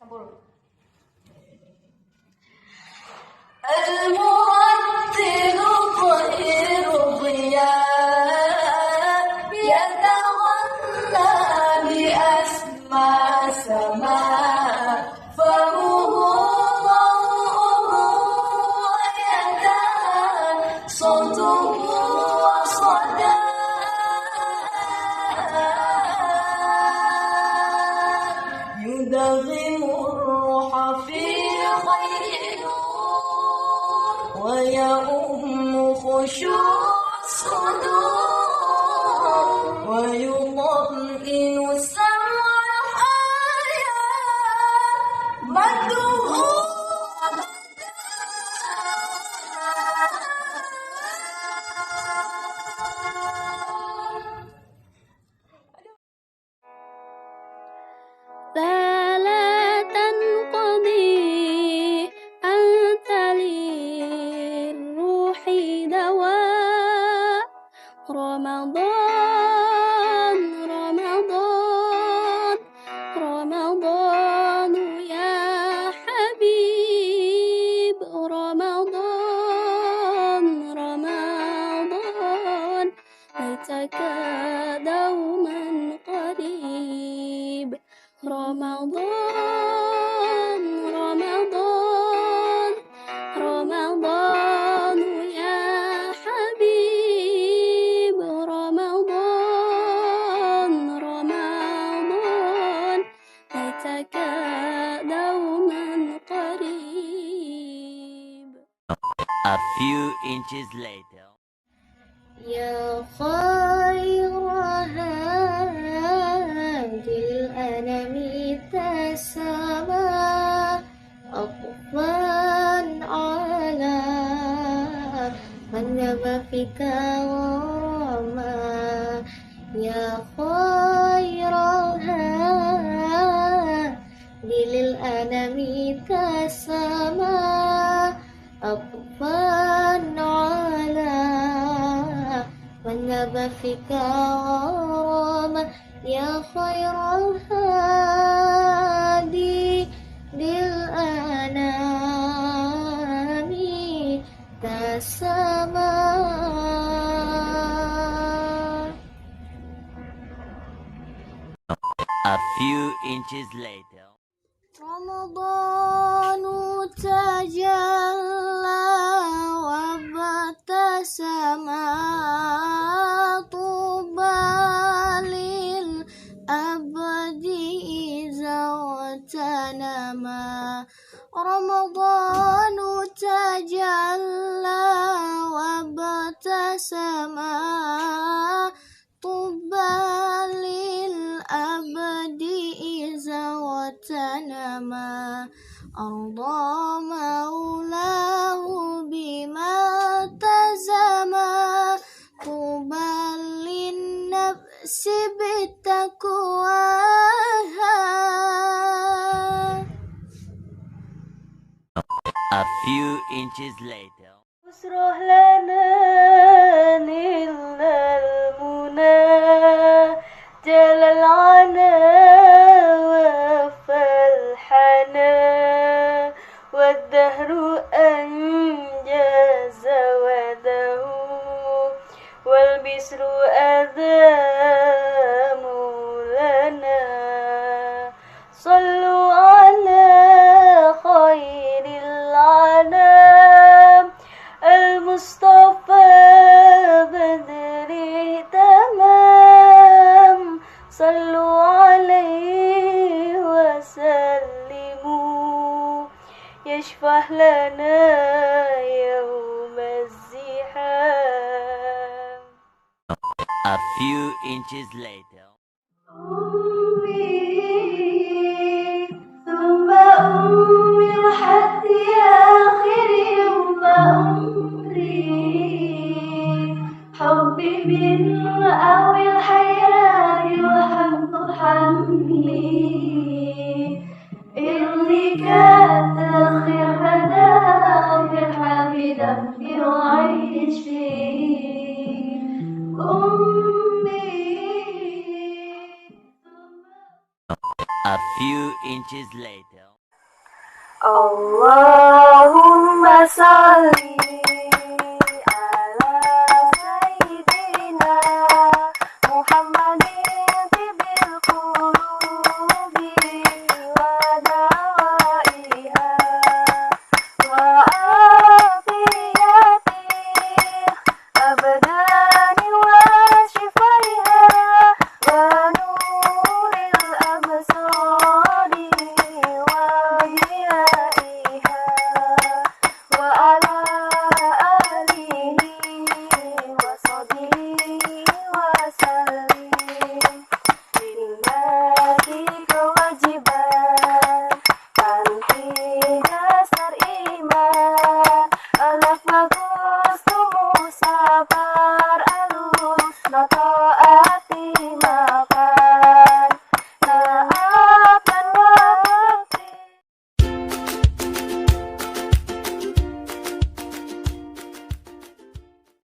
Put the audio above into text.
المرتل طير ضياء يتغنى بأسمى سماء فمه ضوءه ويداه صوته وصداه يدغم الروح في خير نور ويؤم خشوع الصدور ويطمئن السمع الحياة مده لا تنقضي أنت للروح دواء رمضان رمضان رمضان يا حبيب رمضان رمضان ليتك دوما قريب رمضان رمضان رمضان يا حبيب رمضان رمضان ليتك دوما قريب. A few inches later. يا خير هادي الأنام تسامى أطفال على من نبى فيك ورمى يا خير هادي للأنام تسامى أطفال على من نبى فيك ورمى يا خير الهادي للأنام تسامى. A few inches later. رمضان تجلى وابتسم طوبى للأبد إذا اغتنما رمضان تجلى وابتسم طوبى للأبد إذا اغتنما أرضى مولاه بما التزما طوبى للنفس بتقواها. A few inches later. أسره لنا نلنا المنى جل العنا وفى الحنا والدهر أنجز وده والبسر أذام لنا صلوا على خير العنام المصطفى بدر تمام صلوا عليه وسلموا يشفع لنا يوم الزحام. A few inches later. أمي ثم أمي لحد آخر يوم عمري حبي بالرأوي الحياة وحب حملي اللي كثر خير بدا خير حميدة يعيش فيه أمي. A few inches later. Allahumma salli